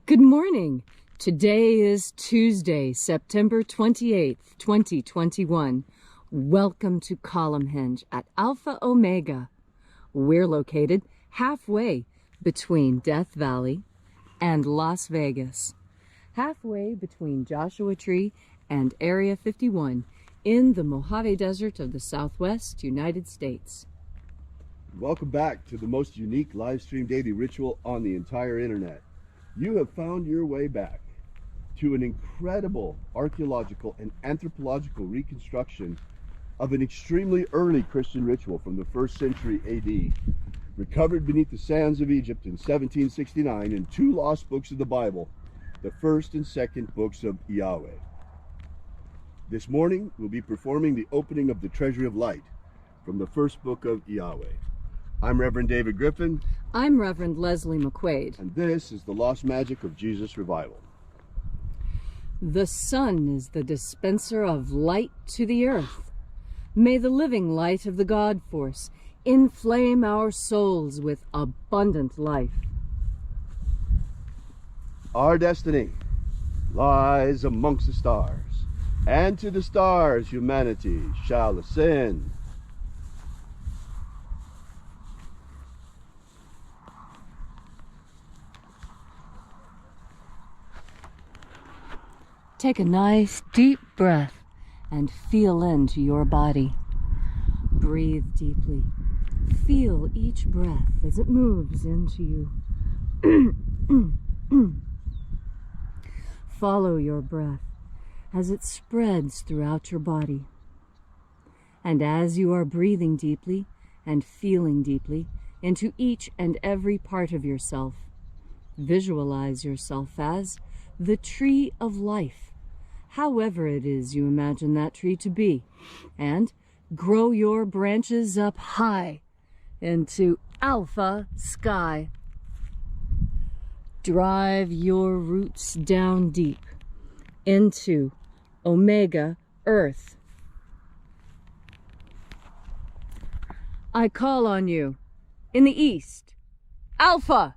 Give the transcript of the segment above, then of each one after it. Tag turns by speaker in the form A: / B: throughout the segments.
A: Good morning. Today is Tuesday, September 28th, 2021. Welcome to Column Hinge at Alpha Omega. We're located halfway between Death Valley and Las Vegas. Halfway between Joshua Tree and Area 51 in the Mojave Desert of the Southwest United States.
B: Welcome back to the most unique live stream daily ritual on the entire internet. You have found your way back to an incredible archaeological and anthropological reconstruction of an extremely early Christian ritual from the 1st century AD, recovered beneath the sands of Egypt in 1769 in two lost books of the Bible, the 1st and 2nd books of Yahweh. This morning, we'll be performing the opening of the Treasury of Light from the 1st book of Yahweh. I'm Reverend David Griffin.
A: I'm Reverend Leslie McQuaid.
B: And this is the Lost Magic of Jesus Revival.
A: The sun is the dispenser of light to the earth. May the living light of the God Force inflame our souls with abundant life.
B: Our destiny lies amongst the stars, and to the stars humanity shall ascend.
A: Take a nice deep breath and feel into your body. Breathe deeply. Feel each breath as it moves into you. Follow your breath as it spreads throughout your body. And as you are breathing deeply and feeling deeply into each and every part of yourself, visualize yourself as the tree of life, however it is you imagine that tree to be, and grow your branches up high into alpha sky. Drive your roots down deep into omega earth. I call on you in the east, alpha.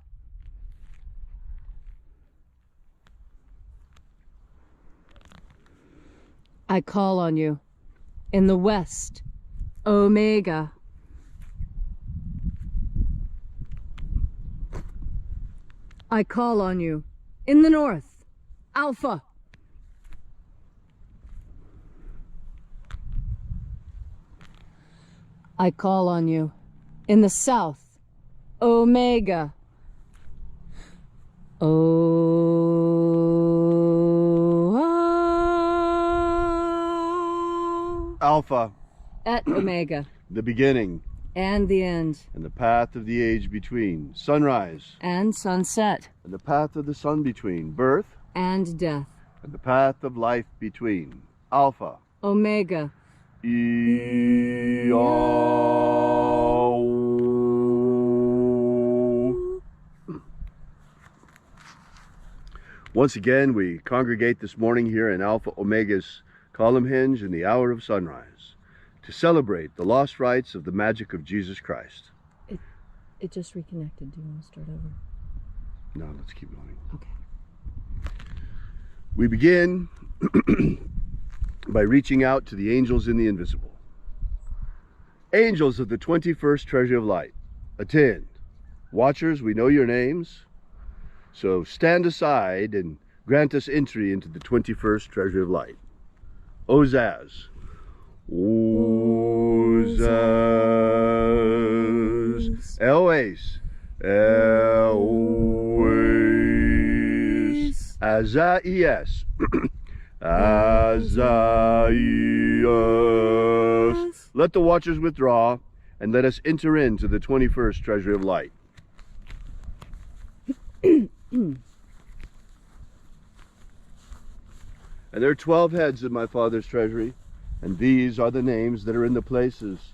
A: I call on you in the west, omega. I call on you in the north, alpha. I call on you in the south, omega.
B: Alpha.
A: At omega.
B: The beginning.
A: And the end.
B: And the path of the age between. Sunrise.
A: And sunset.
B: And the path of the sun between. Birth.
A: And death.
B: And the path of life between. Alpha.
A: Omega.
B: Once again, we congregate this morning here in Alpha Omega's Column Hinge in the hour of sunrise to celebrate the lost rites of the magic of Jesus Christ.
A: It just reconnected. Do you want to start over?
B: No, let's keep going.
A: Okay.
B: We begin by reaching out to the angels in the invisible. Angels of the 21st Treasury of Light, attend. Watchers, we know your names, so stand aside and grant us entry into the 21st Treasury of Light. Ozaz. Ozaz. Elwes. Elwes. Azaias. Azaias. Let the watchers withdraw and let us enter into the 21st Treasury of Light. And there are 12 heads in my Father's treasury, and these are the names that are in the places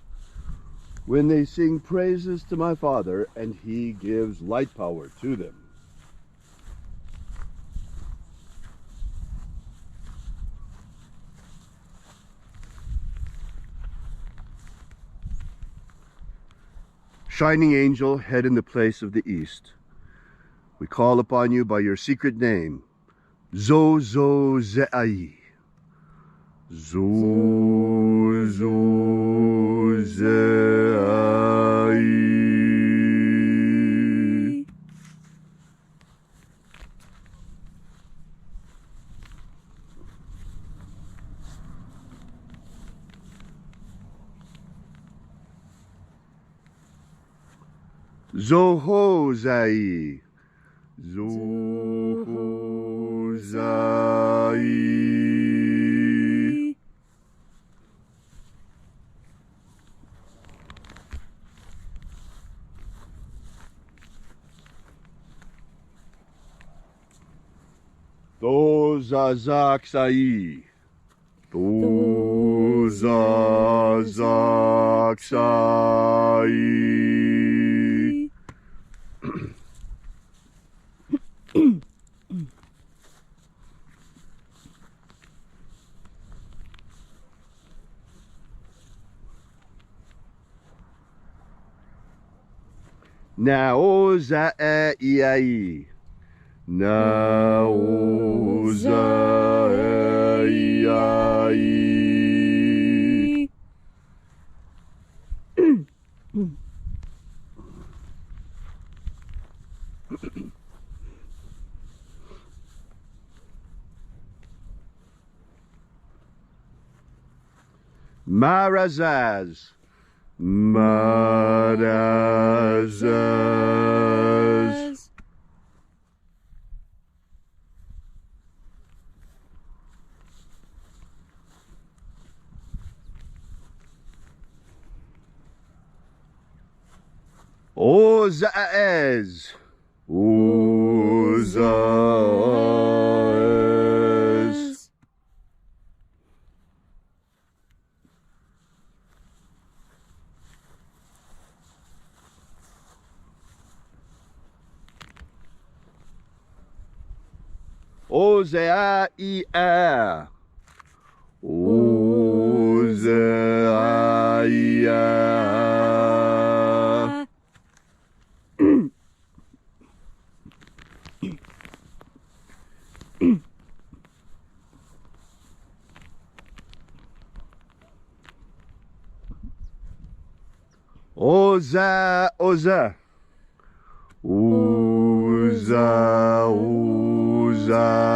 B: when they sing praises to my Father, and he gives light power to them. Shining angel, head in the place of the east. We call upon you by your secret name, Zozozai. Zozozai. Zohozai. Zohozai. Dozazaksai. Dozazaksai. Naozai. Naozai. Marazaz. Marazaz. Ozaez. Ozaez. Ozaia. Ozaia. Oza, Oza. Oza, Oza.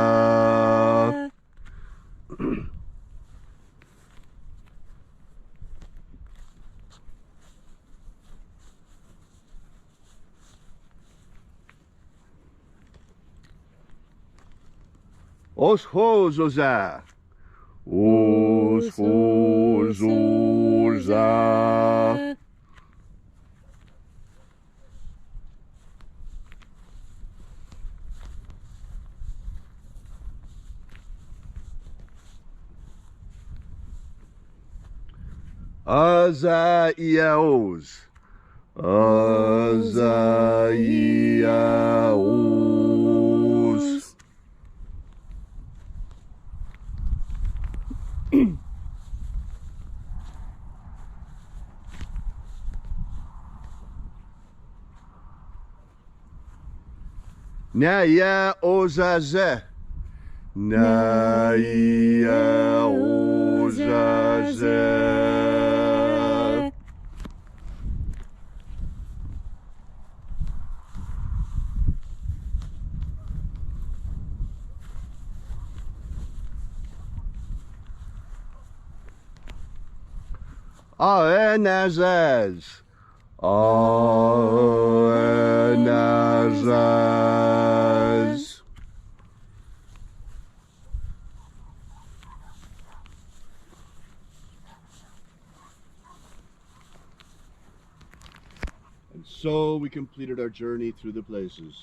B: Oshozoza. Oshozoza. Azaiaos. Azaiaos. Naya ozaze. Naya ozaze. Aenazaz. Aenazaz. And so we completed our journey through the places,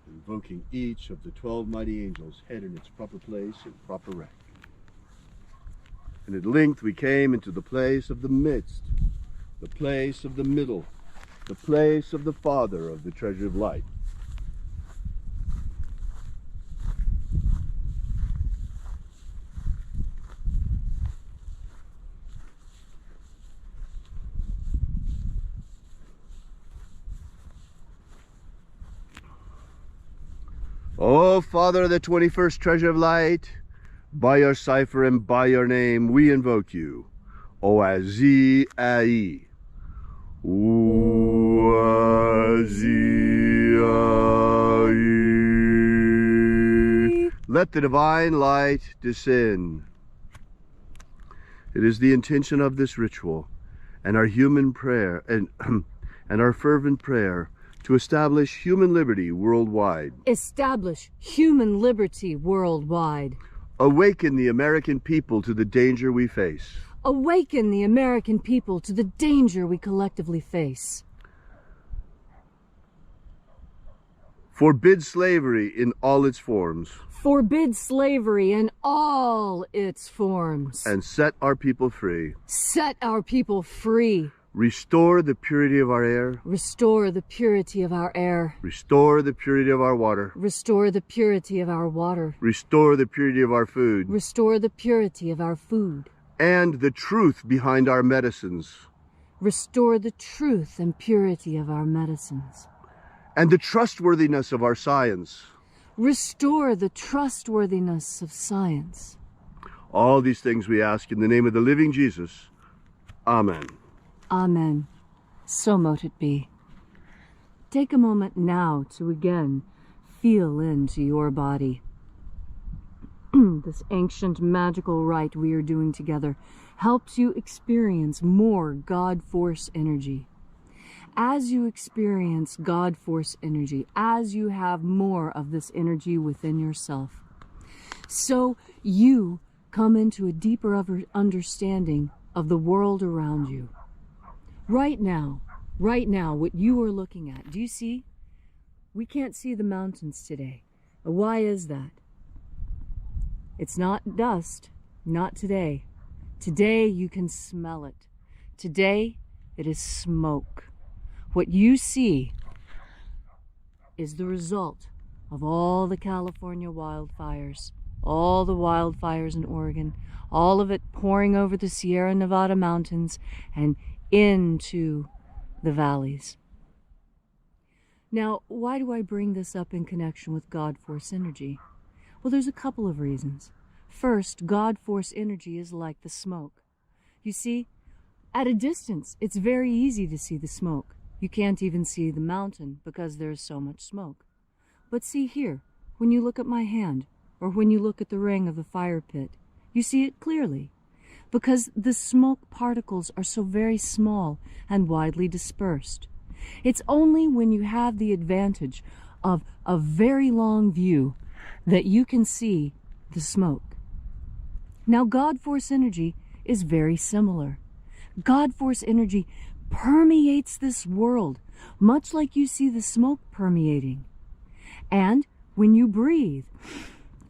B: invoking each of the 12 mighty angels, head in its proper place and proper rank. And at length we came into the place of the midst, the place of the middle, the place of the Father of the treasure of light. Oh, Father of the 21st treasure of light, by your cipher and by your name, we invoke you. Oazi-ai. Oazi-ai. Let the divine light descend. It is the intention of this ritual and our human prayer and our fervent prayer to establish human liberty worldwide.
A: Establish human liberty worldwide.
B: Awaken the American people to the danger we face.
A: Awaken the American people to the danger we collectively face.
B: Forbid slavery in all its forms.
A: Forbid slavery in all its forms.
B: And set our people free.
A: Set our people free.
B: Restore the purity of our air.
A: Restore the purity of our air.
B: Restore the purity of our water.
A: Restore the purity of our water.
B: Restore the purity of our food.
A: Restore the purity of our food.
B: And the truth behind our medicines.
A: Restore the truth and purity of our medicines.
B: And the trustworthiness of our science.
A: Restore the trustworthiness of science.
B: All these things we ask in the name of the living Jesus. Amen.
A: Amen. So mote it be. Take a moment now to again feel into your body. This ancient magical rite we are doing together helps you experience more God Force energy. As you experience God Force energy, as you have more of this energy within yourself, so you come into a deeper understanding of the world around you. Right now, what you are looking at, do you see? We can't see the mountains today. Why is that? It's not dust, not today. Today you can smell it. Today it is smoke. What you see is the result of all the California wildfires, all the wildfires in Oregon, all of it pouring over the Sierra Nevada mountains and into the valleys. Now, why do I bring this up in connection with God Force energy? Well, there's a couple of reasons. First, God Force energy is like the smoke. You see, at a distance, it's very easy to see the smoke. You can't even see the mountain because there's so much smoke. But see here, when you look at my hand, or when you look at the ring of the fire pit, you see it clearly, because the smoke particles are so very small and widely dispersed. It's only when you have the advantage of a very long view that you can see the smoke. Now, God Force energy is very similar. God Force energy permeates this world, much like you see the smoke permeating. And when you breathe,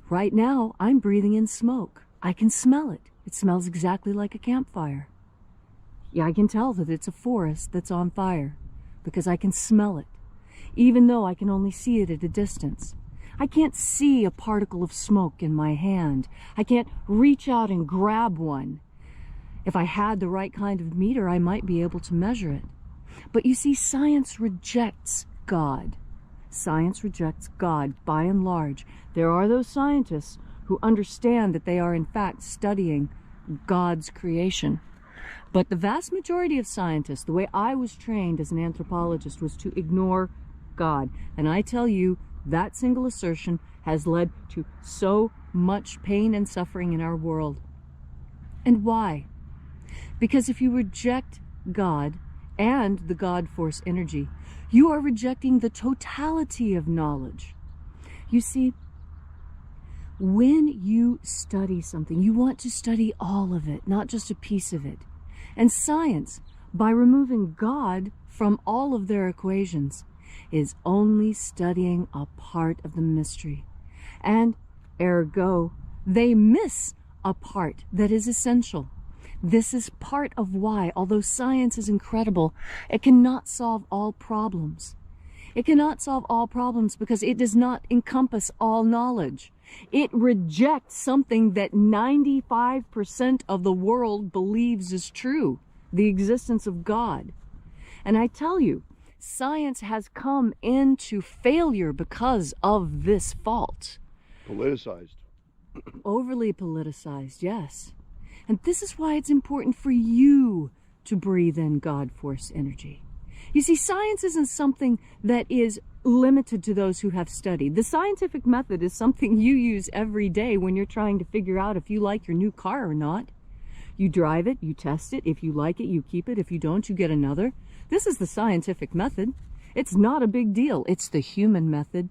A: right now I'm breathing in smoke. I can smell it. It smells exactly like a campfire. Yeah, I can tell that it's a forest that's on fire because I can smell it, even though I can only see it at a distance. I can't see a particle of smoke in my hand. I can't reach out and grab one. If I had the right kind of meter, I might be able to measure it. But you see, science rejects God. Science rejects God by and large. There are those scientists who understand that they are in fact studying God's creation. But the vast majority of scientists, the way I was trained as an anthropologist, was to ignore God. And I tell you, that single assertion has led to so much pain and suffering in our world. And why? Because if you reject God and the God Force energy, you are rejecting the totality of knowledge. You see, when you study something, you want to study all of it, not just a piece of it. And science, by removing God from all of their equations, is only studying a part of the mystery. And ergo, they miss a part that is essential. This is part of why, although science is incredible, it cannot solve all problems. It cannot solve all problems because it does not encompass all knowledge. It rejects something that 95% of the world believes is true, the existence of God. And I tell you, science has come into failure because of this fault.
B: Politicized.
A: Overly politicized, yes. And this is why it's important for you to breathe in God force energy. You see, science isn't something that is limited to those who have studied. The scientific method is something you use every day when you're trying to figure out if you like your new car or not. You drive it, you test it. If you like it, you keep it. If you don't, you get another. This is the scientific method. It's not a big deal. It's the human method.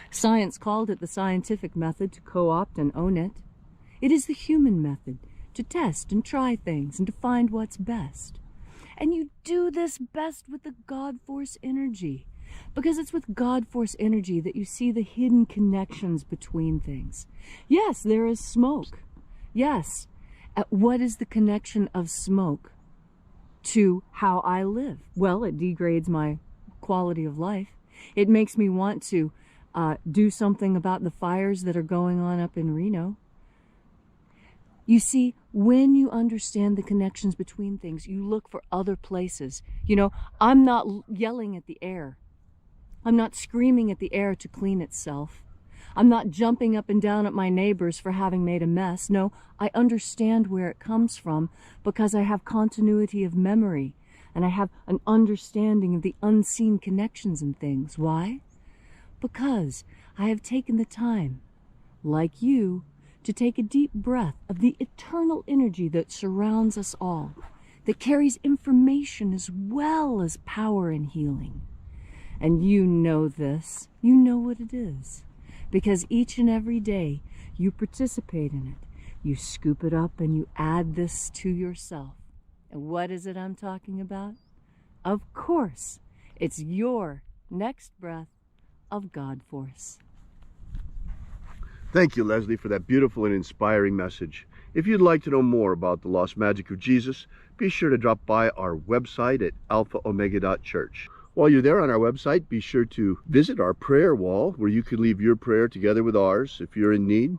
A: Science called it the scientific method to co-opt and own it. It is the human method to test and try things and to find what's best. And you do this best with the God force energy, because it's with God force energy that you see the hidden connections between things. Yes, there is smoke. Yes. What is the connection of smoke to how I live? Well, it degrades my quality of life. It makes me want to do something about the fires that are going on up in Reno. You see, when you understand the connections between things, you look for other places. You know, I'm not yelling at the air. I'm not screaming at the air to clean itself. I'm not jumping up and down at my neighbors for having made a mess. No, I understand where it comes from because I have continuity of memory and I have an understanding of the unseen connections in things. Why? Because I have taken the time, like you, to take a deep breath of the eternal energy that surrounds us all, that carries information as well as power and healing. And you know this. You know what it is. Because each and every day you participate in it. You scoop it up and you add this to yourself. And what is it I'm talking about? Of course, it's your next breath of God force.
B: Thank you, Leslie, for that beautiful and inspiring message. If you'd like to know more about the lost magic of Jesus, be sure to drop by our website at alphaomega.church. While you're there on our website, be sure to visit our prayer wall where you can leave your prayer together with ours if you're in need.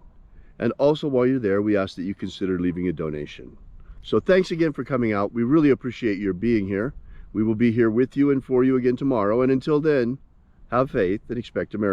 B: And also while you're there, we ask that you consider leaving a donation. So thanks again for coming out. We really appreciate your being here. We will be here with you and for you again tomorrow. And until then, have faith and expect a miracle.